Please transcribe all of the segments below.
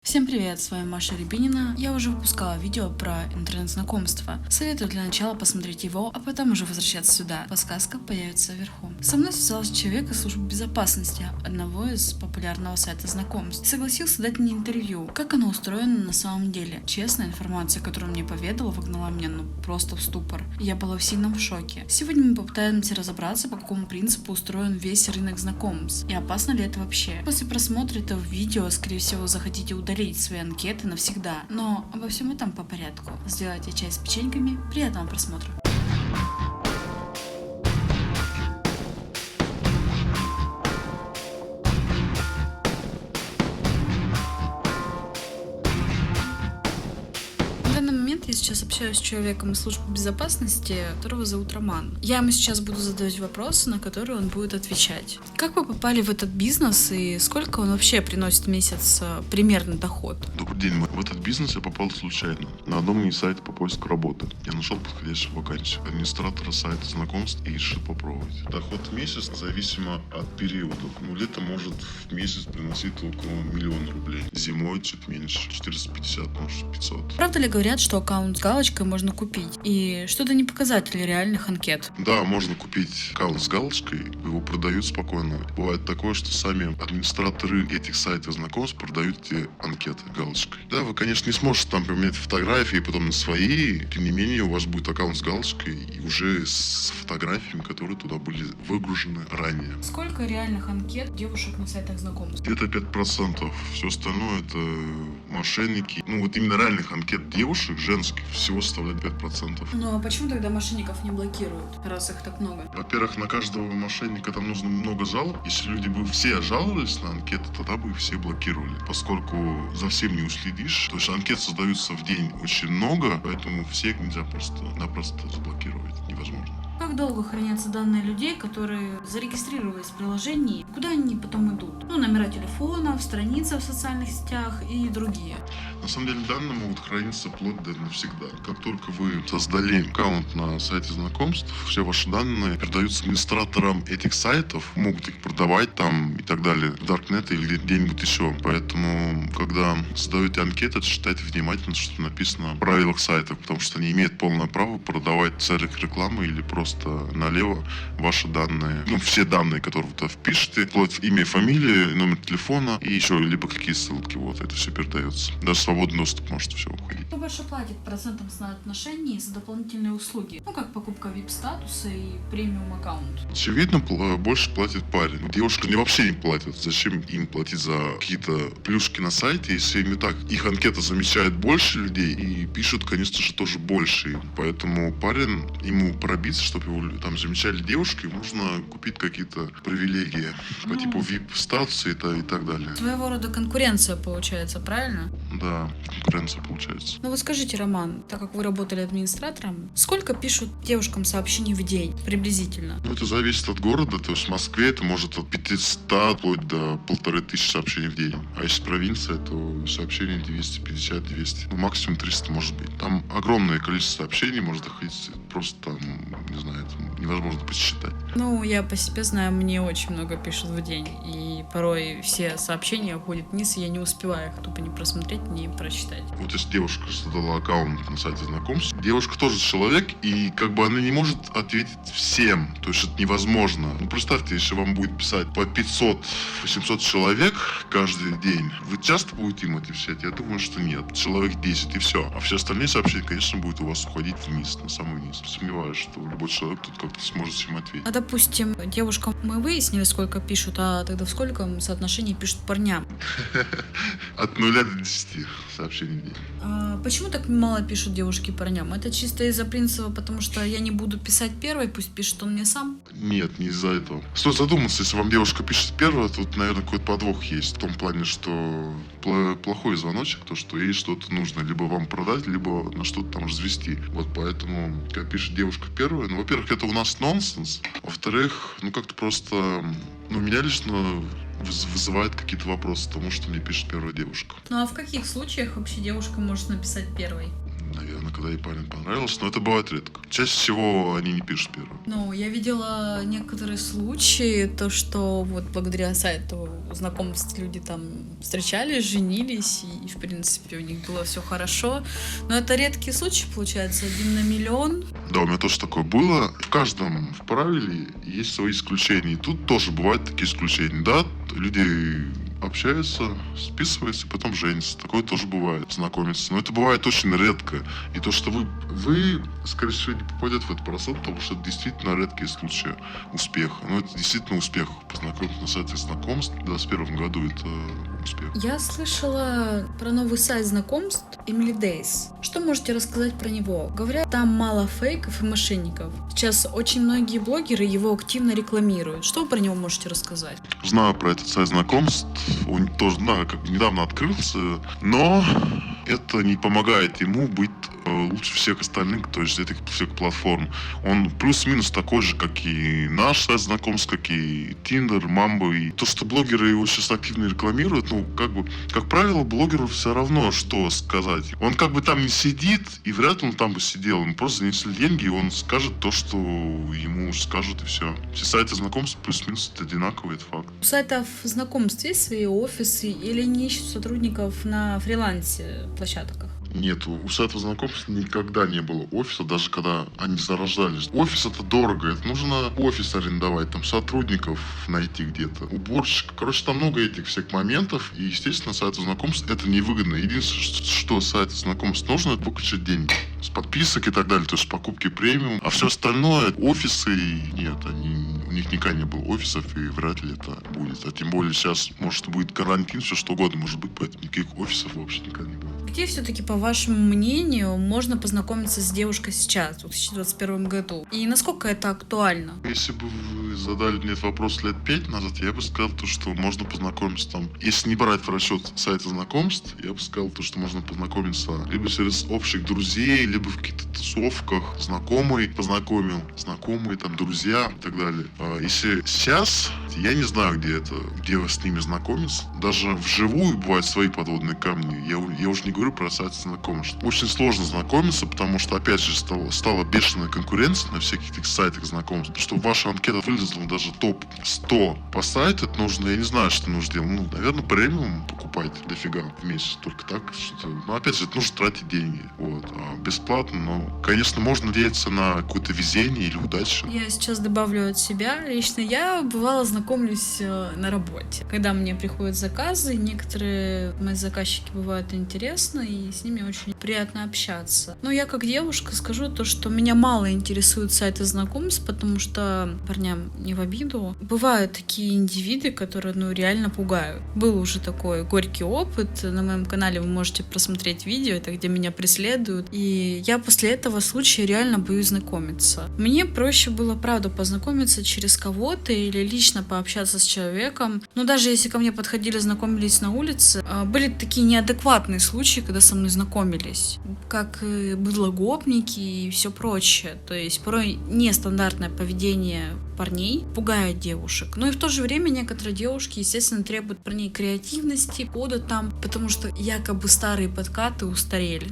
Всем привет, с вами Маша Рябинина. Я уже выпускала видео про интернет-знакомство. Советую для начала посмотреть его, а потом уже возвращаться сюда. Подсказка появится вверху. Со мной связался человек из службы безопасности одного из популярного сайта знакомств. И согласился дать мне интервью, как оно устроено на самом деле. Честная информация, которую он мне поведал, вогнала меня просто в ступор. Я была в сильном шоке. Сегодня мы попытаемся разобраться, по какому принципу устроен весь рынок знакомств. И опасно ли это вообще. После просмотра этого видео, скорее всего, захотите удалить свои анкеты навсегда. Но обо всем этом по порядку. Сделайте чай с печеньками. Приятного просмотра. В данный момент я сейчас общаюсь с человеком из службы безопасности, которого зовут Роман. Я ему сейчас буду задавать вопросы, на которые он будет отвечать. Как вы попали в этот бизнес и сколько он вообще приносит в месяц примерно доход? Добрый день. В этот бизнес я попал случайно. На одном из сайтов по поиску работы. Я нашел подходящую вакансию администратора сайта знакомств и решил попробовать. Доход в месяц зависимо от периодов. Лето может в месяц приносить около 1 000 000 рублей. Зимой чуть меньше, 450, может 500. Правда ли говорят, что аккаунт с галочкой можно купить? И что это не показатели реальных анкет? Да, можно купить аккаунт с галочкой, его продают спокойно. Бывает такое, что сами администраторы этих сайтов знакомств продают эти анкеты галочкой. Да, вы, конечно, не сможете там поменять фотографии, потом на свои. Тем не менее, у вас будет аккаунт с галочкой и уже с фотографиями, которые туда были выгружены ранее. Сколько реальных анкет девушек на сайтах знакомств? Где-то 5%. Все остальное это мошенники. Вот именно реальных анкет девушек, женских, всего составляет 5%. Ну а почему тогда мошенников не блокируют, раз их так много? Во-первых, на каждого мошенника там нужно много жалоб. Если люди бы все жаловались на анкеты, тогда бы их все блокировали. Поскольку за всем не уследишь. То есть анкет создаются в день очень много, поэтому всех нельзя просто-напросто заблокировать. Невозможно. Как долго хранятся данные людей, которые зарегистрировались в приложении? Куда они потом идут? Номера телефонов, страницы в социальных сетях и другие. На самом деле данные могут храниться вплоть до навсегда. Как только вы создали аккаунт на сайте знакомств, все ваши данные передаются администраторам этих сайтов, могут их продавать там и так далее, в Даркнет или где-нибудь еще. Поэтому, когда создаете анкеты, читайте внимательно, что написано в правилах сайта, потому что они имеют полное право продавать в целях рекламы или просто налево ваши данные. Все данные, которые вы туда впишете, вплоть имя, фамилия, номер телефона и еще либо какие ссылки. Это все передается. Даже свободный доступ может все уходить. Кто больше платит процентом с отношений за дополнительные услуги? Как покупка VIP-статуса и премиум аккаунт? Очевидно, больше платит парень. Девушка вообще не платят. Зачем им платить за какие-то плюшки на сайте, если им и так их анкета замечает больше людей и пишут, конечно же, тоже больше. Поэтому парень, ему пробиться, чтобы его там замечали девушки, нужно купить какие-то привилегии по типу VIP-статуса и так далее. Своего рода конкуренция получается, правильно? Да, конкуренция получается. Вы скажите, Роман, так как вы работали администратором, сколько пишут девушкам сообщений в день приблизительно? Это зависит от города. То есть в Москве это может от 500 вплоть до 1500 сообщений в день. А если провинция, то сообщений 250-200. Максимум 300 может быть. Там огромное количество сообщений может доходить просто там, не знаю, это невозможно посчитать. Я по себе знаю, мне очень много пишут в день. И порой все сообщения уходят вниз, и я не успеваю их тупо не просмотреть, не прочитать. Если девушка создала аккаунт на сайте знакомств, девушка тоже человек, и она не может ответить всем. То есть это невозможно. Представьте, если вам будет писать по 500-800 человек каждый день, вы часто будете им отвечать? Я думаю, что нет. Человек 10 и все. А все остальные сообщения, конечно, будут у вас уходить вниз, на самый низ. Сомневаюсь, что любой человек тут как-то сможет всем ответить. А допустим, девушкам мы выяснили, сколько пишут, а тогда в сколько соотношении пишут парням? От 0 до 10 сообщений в день. Почему так мало пишут девушки парням? Это чисто из-за принципа, потому что я не буду писать первой, пусть пишет он мне сам? Нет, не из-за этого. Стоит задуматься, если вам девушка пишет первая, тут, наверное, какой-то подвох есть. В том плане, что плохой звоночек, то, что ей что-то нужно либо вам продать, либо на что-то там развести. Поэтому, когда пишет девушка первая, во-первых, это у нас нонсенс. Во-вторых, как-то просто, меня лично вызывает какие-то вопросы тому, что мне пишет первая девушка. А в каких случаях вообще девушка может написать первой? наверное, когда ей парень понравился, но это бывает редко. Чаще всего они не пишут первым. Ну, я видела некоторые случаи, то, что вот благодаря сайту знакомств люди там встречались, женились, и, в принципе, у них было все хорошо. Но это редкий случай, получается, 1 на миллион. Да, у меня тоже такое было. В каждом в правиле есть свои исключения. И тут тоже бывают такие исключения. Да, люди общаются, списываются, потом женятся. Такое тоже бывает, знакомятся. Но это бывает очень редко. И то, что вы скорее всего, не попадете в этот процесс, потому что это действительно редкие случаи успеха. Ну, это действительно успех. Познакомиться на сайте знакомств в 2021 году — это успех. Я слышала про новый сайт знакомств Emily Days. Что можете рассказать про него? Говорят, там мало фейков и мошенников. Сейчас очень многие блогеры его активно рекламируют. Что вы про него можете рассказать? Знаю про этот сайт знакомств. Он тоже, да, как бы недавно открылся, но это не помогает ему быть лучше всех остальных, то есть этих всех платформ. Он плюс-минус такой же, как и наш сайт знакомств, как и Tinder, Mambo. И то, что блогеры его сейчас активно рекламируют, ну, как бы, как правило, блогеру все равно, что сказать. Он как бы там не сидит, и вряд ли он там бы сидел. Ему просто занесли деньги, и он скажет то, что ему скажут, и все. Все сайты знакомств плюс-минус одинаковые, это факт. У сайтов знакомств есть свои офисы или не ищут сотрудников на фрилансе площадках? Нет, у сайтов знакомств никогда не было офиса, даже когда они зарождались. Офис — это дорого, это нужно офис арендовать, там сотрудников найти где-то, уборщик. Короче, там много этих всех моментов, и, естественно, сайтов знакомств это невыгодно. Единственное, что сайту знакомств нужно, это выключить деньги с подписок и так далее, то есть с покупки премиум. А все остальное, офисы, нет, у них никогда не было офисов, и вряд ли это будет. А тем более сейчас, может, будет карантин, все что угодно может быть, поэтому никаких офисов вообще никогда не будет. Где все-таки, по вашему мнению, можно познакомиться с девушкой сейчас, в 2021 году? И насколько это актуально? Если бы вы задали мне этот вопрос лет 5 назад, я бы сказал то, что можно познакомиться там. Если не брать в расчет сайта знакомств, я бы сказал то, что можно познакомиться либо через общих друзей, либо в каких-то тусовках. Знакомый познакомил, знакомые, там, друзья и так далее. А если сейчас, я не знаю, где вы с ними знакомиться. Даже вживую бывают свои подводные камни. Я уже не говорю про сайты знакомств. Очень сложно знакомиться, потому что, опять же, стала бешеная конкуренция на всяких этих сайтах знакомств. Чтобы ваша анкета вылезла даже топ-100 по сайту, это нужно, я не знаю, что нужно делать. Ну, наверное, премиум покупать дофига в месяц. Только так. Но, опять же, это нужно тратить деньги. Вот. А бесплатно, но, конечно, можно надеяться на какое-то везение или удачу. Я сейчас добавлю от себя. Лично я, бывало, знакомлюсь на работе. Когда мне приходят заказы, некоторые мои заказчики бывают интересны, и с ними очень приятно общаться. Но я как девушка скажу то, что меня мало интересуют сайты знакомств, потому что, парням не в обиду, бывают такие индивиды, которые, реально пугают. Был уже такой горький опыт. На моем канале вы можете просмотреть видео, это где меня преследуют. И я после этого случая реально боюсь знакомиться. Мне проще было, правда, познакомиться через кого-то или лично пообщаться с человеком. Но даже если ко мне подходили, знакомились на улице, были такие неадекватные случаи, когда со мной знакомились. Как быдлогопники и все прочее. То есть порой нестандартное поведение парней пугает девушек. Но и в то же время некоторые девушки, естественно, требуют парней креативности, кода там, потому что якобы старые подкаты устарели.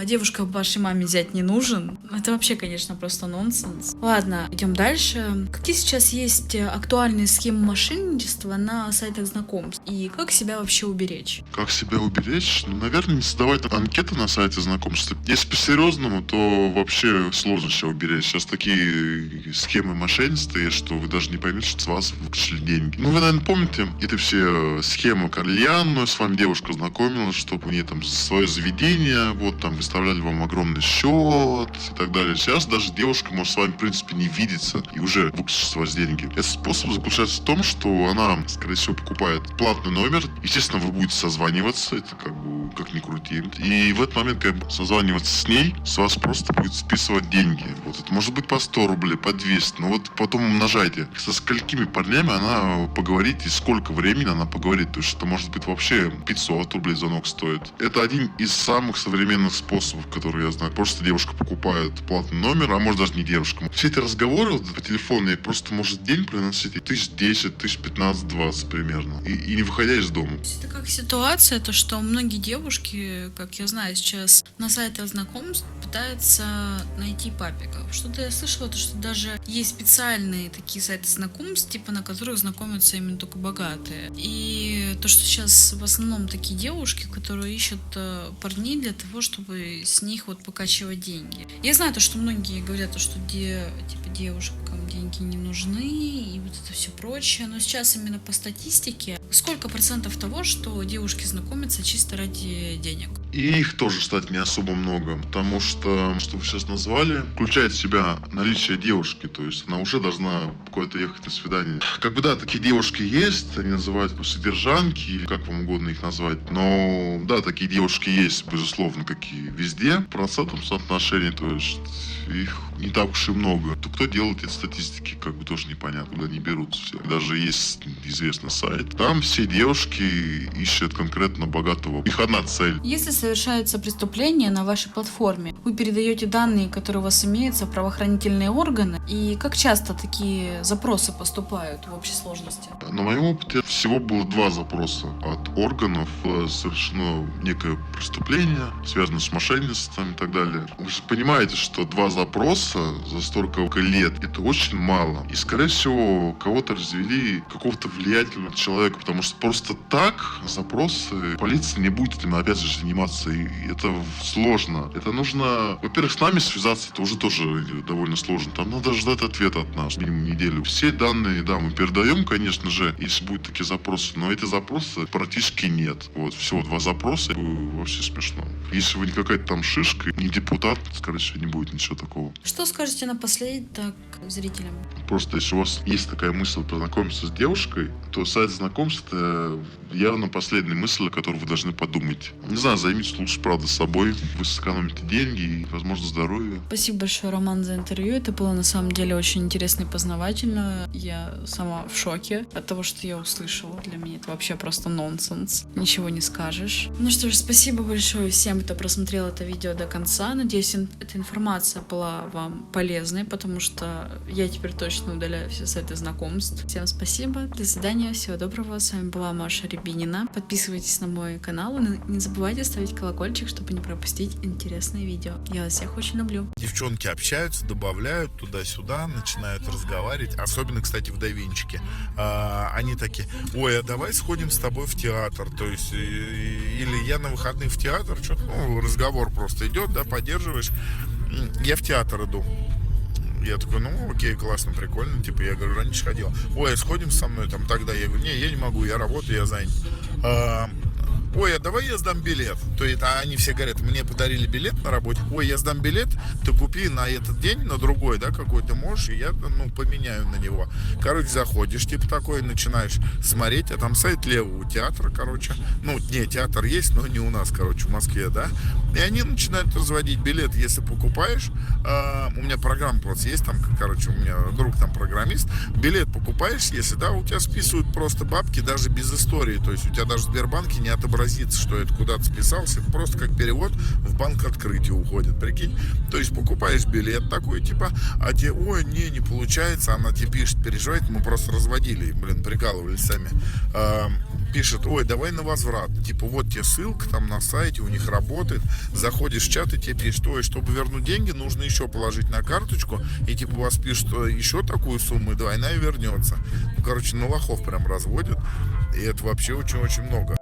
Девушка вашей маме взять не нужен. Это вообще, конечно, просто нонсенс. Ладно, идем дальше. Какие сейчас есть актуальные схемы мошенничества на сайтах знакомств? И как себя вообще уберечь? Как себя уберечь? Наверное, не создавать анкеты на сайте знакомств. Если по-серьезному, то вообще сложно себя уберечь. Сейчас такие схемы мошенничества, что вы даже не поймете, что с вас выключили деньги. Вы, наверное, помните, это все схемы кальянную, с вами девушка знакомилась, чтобы мне там свое заведение, вот там выставляли вам огромный счет и так далее. Сейчас даже девушка может с вами, в принципе, не видеться и уже выключить с вас деньги. Этот способ заключается в том, что она, скорее всего, покупает платный номер. Естественно, вы будете созваниваться, это как ни крути. И в этот момент, когда созваниваться с ней, с вас просто будет списывать деньги. Вот это может быть по 100 рублей, по 200, но вот потом умножайте, со сколькими парнями она поговорит и сколько времени она поговорит. То есть это может быть вообще 500 рублей звонок стоит. Это один из самых современных способов, которые я знаю. Просто девушка покупает платный номер, а может даже не девушка. Все эти разговоры по телефону ей просто может день приносить 1010, 15, 20 примерно. И не выходя из дома. Это как ситуация, то что многие девушки девушки, как я знаю, сейчас на сайтах знакомств пытаются найти папиков. Что-то я слышала, то, что даже есть специальные такие сайты знакомств, типа на которых знакомятся именно только богатые. И то, что сейчас в основном такие девушки, которые ищут парней для того, чтобы с них вот покачивать деньги. Я знаю то, что многие говорят, то, что типа девушкам деньги не нужны и вот это все прочее, но сейчас именно по статистике сколько процентов того, что девушки знакомятся чисто ради денег? И их тоже, кстати, не особо много, потому что вы сейчас назвали, включает в себя наличие девушки, то есть она уже должна куда-то ехать на свидание. Как бы да, такие девушки есть, они называют содержанки, или как вам угодно их назвать, но да, такие девушки есть, безусловно, как и везде, в процентном соотношении, то есть их не так уж и много. То кто делает эти статистики, как бы тоже непонятно, куда они берутся все. Даже есть известный сайт, там все девушки ищут конкретно богатого. Их одна цель. Если совершаются преступления на вашей платформе, вы передаете данные, которые у вас имеются, в правоохранительные органы, и как часто такие запросы поступают в общей сложности? На моем опыте всего было 2 запроса от органов. Совершено некое преступление, связанное с мошенничеством и так далее. Вы же понимаете, что 2 запроса за столько лет — это очень мало. И, скорее всего, кого-то развели, какого-то влиятельного человека, потому что просто так запросы полиция не будет им, опять же, заниматься. И это сложно. Это нужно, во-первых, с нами связаться, это уже тоже довольно сложно. Там надо ждать ответа от нас, минимум неделю. Все данные, да, мы передаем, конечно же, если будут такие запросы, но эти запросы практически нет. Вот, всего 2 запроса, и вообще смешно. Если вы не какая-то там шишка, не депутат, скорее всего, не будет ничего такого. Что скажете напоследок зрителям? Просто если у вас есть такая мысль познакомиться с девушкой, то сайт знакомств — это явно последняя мысль, о которой вы должны подумать. Не знаю, займитесь лучше, правда, собой. Вы сэкономите деньги и, возможно, здоровье. Спасибо большое, Роман, за интервью. Это было на самом деле очень интересно и познавательно. Я сама в шоке от того, что я услышала. Для меня это вообще просто нонсенс. Ничего не скажешь. Ну что ж, спасибо большое всем, кто просмотрел это видео до конца. Надеюсь, эта информация была вам полезной, потому что я теперь точно удаляю все сайты знакомств. Всем спасибо, до свидания, всего доброго. С вами была Маша Рябинина. Подписывайтесь на мой канал и не забывайте ставить колокольчик, чтобы не пропустить интересные видео. Я вас всех очень люблю. Девчонки общаются, добавляют туда-сюда, начинают разговаривать. Особенно, кстати, в Давинчике. Они такие: ой, а давай сходим с тобой в театр. То есть, или я на выходные в театр. Что-то, разговор просто идет, да, поддерживаешь. Я в театр иду. Я такой: ну окей, классно, прикольно. Типа, я говорю, раньше ходил. Ой, сходим со мной там тогда. Я говорю: не, я не могу, я работаю, я занят. Ой, а давай я сдам билет. То есть они все говорят: мне подарили билет на работе. Ой, я сдам билет, ты купи на этот день, на другой, да, какой ты можешь, и я, поменяю на него. Короче, заходишь, типа такой, начинаешь смотреть, а там сайт левого театра, короче. Не, театр есть, но не у нас, короче, в Москве, да. И они начинают разводить билет, если покупаешь. У меня программа просто есть, там, короче, у меня друг там программист. Билет покупаешь, если, да, у тебя списывают просто бабки даже без истории. То есть у тебя даже в Сбербанке не отобразится, что это куда-то списался. Это просто как перевод в банк открытия уходит, прикинь. То есть покупаешь билет такой, типа, а тебе: ой, не получается. Она тебе пишет, переживает, мы просто разводили, прикалывались сами. Пишет: ой, давай на возврат. Типа, вот тебе ссылка там на сайте, у них работает. Заходишь в чат, и тебе пишет: ой, чтобы вернуть деньги, нужно еще положить на карточку. И типа у вас пишут еще такую сумму, и двойная вернется. Короче, на лохов прям разводят. И это вообще очень-очень много.